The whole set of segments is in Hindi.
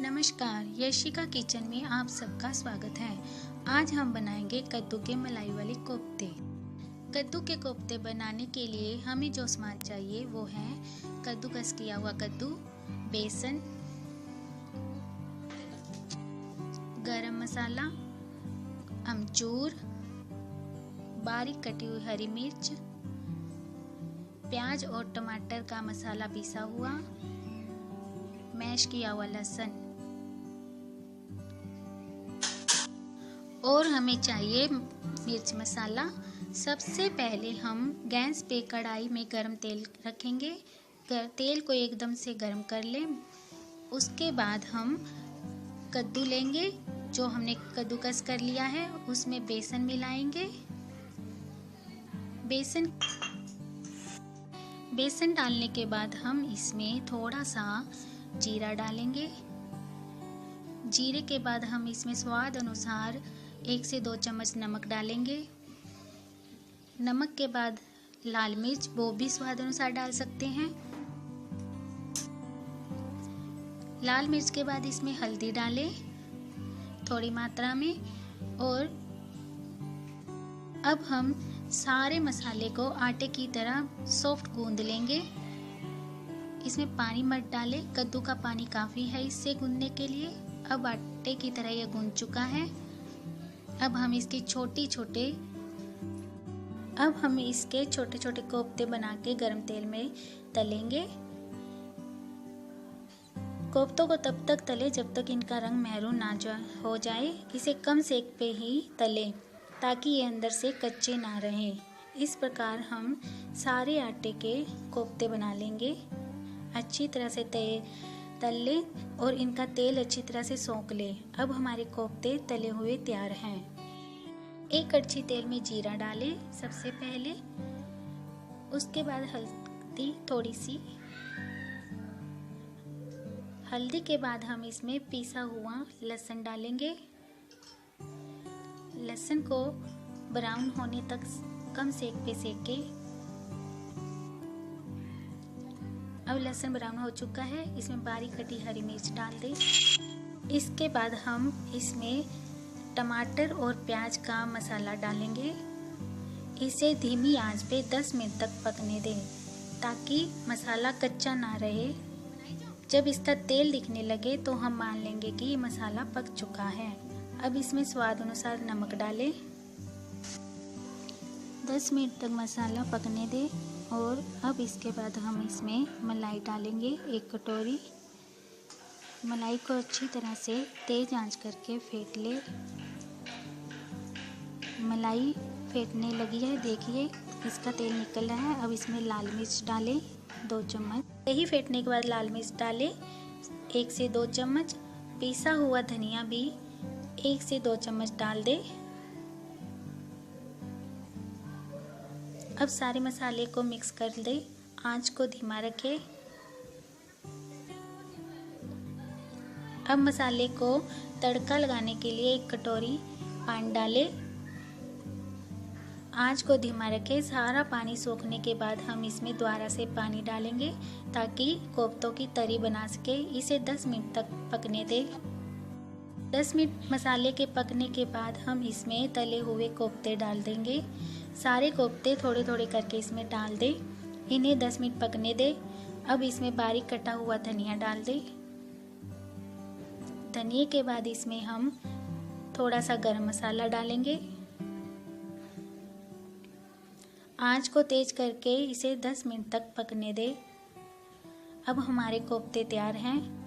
नमस्कार, यशिका किचन में आप सबका स्वागत है। आज हम बनाएंगे कद्दू के मलाई वाले कोफ्ते। कद्दू के कोफ्ते बनाने के लिए हमें जो सामान चाहिए वो है कद्दूकस किया हुआ कद्दू, बेसन, गरम मसाला, अमचूर, बारीक कटी हुई हरी मिर्च, प्याज और टमाटर का मसाला पिसा हुआ, मैश किया हुआ लहसुन और हमें चाहिए मिर्च मसाला। सबसे पहले हम गैस पे कढ़ाई में गरम तेल रखेंगे। तेल को एकदम से गरम कर लें। उसके बाद हम कद्दू लेंगे जो हमने कद्दूकस कर लिया है, उसमें बेसन मिलाएंगे। बेसन डालने के बाद हम इसमें थोड़ा सा जीरा डालेंगे। जीरे के बाद हम इसमें स्वाद अनुसार 1 से 2 चम्मच नमक डालेंगे। नमक के बाद लाल मिर्च, वो भी स्वाद अनुसार डाल सकते हैं। लाल मिर्च के बाद इसमें हल्दी डालें थोड़ी मात्रा में। और अब हम सारे मसाले को आटे की तरह सॉफ्ट गूंद लेंगे। इसमें पानी मत डालें, कद्दू का पानी काफ़ी है इससे गूंदने के लिए। अब आटे की तरह यह गूंद चुका है। अब हम इसके छोटे छोटे कोफ्ते बना के गरम तेल में तलेंगे। कोफ्तों को तब तक तले जब तक इनका रंग मैरून ना हो जाए। इसे कम सेक पे ही तलें ताकि ये अंदर से कच्चे ना रहें। इस प्रकार हम सारे आटे के कोफ्ते बना लेंगे। अच्छी तरह से तल लें और इनका तेल अच्छी तरह से सोख लें। अब हमारे कोफ्ते तले हुए तैयार हैं। एक कड़छी तेल में जीरा डालें सबसे पहले। उसके बाद हल्दी थोड़ी सी। हल्दी के बाद हम इसमें पिसा हुआ लहसुन डालेंगे। लहसुन को ब्राउन होने तक कम सेक पे सेकें। अब लहसुन ब्राउन हो चुका है। इसमें बारीक कटी हरी मिर्च डाल दें। इसके बाद हम इसमें टमाटर और प्याज का मसाला डालेंगे। इसे धीमी आंच पे 10 मिनट तक पकने दें ताकि मसाला कच्चा ना रहे। जब इसका तेल दिखने लगे तो हम मान लेंगे कि ये मसाला पक चुका है। अब इसमें स्वाद अनुसार नमक डालें। 10 मिनट तक मसाला पकने दें। और अब इसके बाद हम इसमें मलाई डालेंगे 1 कटोरी। मलाई को अच्छी तरह से तेज आंच करके फेंट ले। मलाई फेंटने लगी है, देखिए इसका तेल निकल रहा है। अब इसमें लाल मिर्च डालें 2 चम्मच। यही फेंटने के बाद लाल मिर्च डालें 1 से 2 चम्मच। पिसा हुआ धनिया भी 1 से 2 चम्मच डाल दें। अब सारे मसाले को मिक्स कर दें। आंच को धीमा रखें। अब मसाले को तड़का लगाने के लिए 1 कटोरी पानी डालें। आंच को धीमा रखें। सारा पानी सोखने के बाद हम इसमें दोबारा से पानी डालेंगे ताकि कोफ्तों की तरी बना सके। इसे 10 मिनट तक पकने दें। 10 मिनट मसाले के पकने के बाद हम इसमें तले हुए कोफ्ते डाल देंगे। सारे कोफ्ते थोड़े थोड़े करके इसमें डाल दें। इन्हें 10 मिनट पकने दें। अब इसमें बारीक कटा हुआ धनिया डाल दें। धनिया के बाद इसमें हम थोड़ा सा गरम मसाला डालेंगे। आंच को तेज करके इसे 10 मिनट तक पकने दें। अब हमारे कोफ्ते तैयार हैं।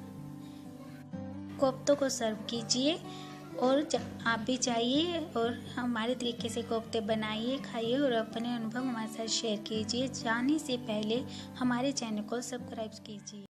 कोफ्तों को सर्व कीजिए और आप भी चाहिए और हमारे तरीके से कोफ्ते बनाइए, खाइए और अपने अनुभव हमारे साथ शेयर कीजिए। जाने से पहले हमारे चैनल को सब्सक्राइब कीजिए।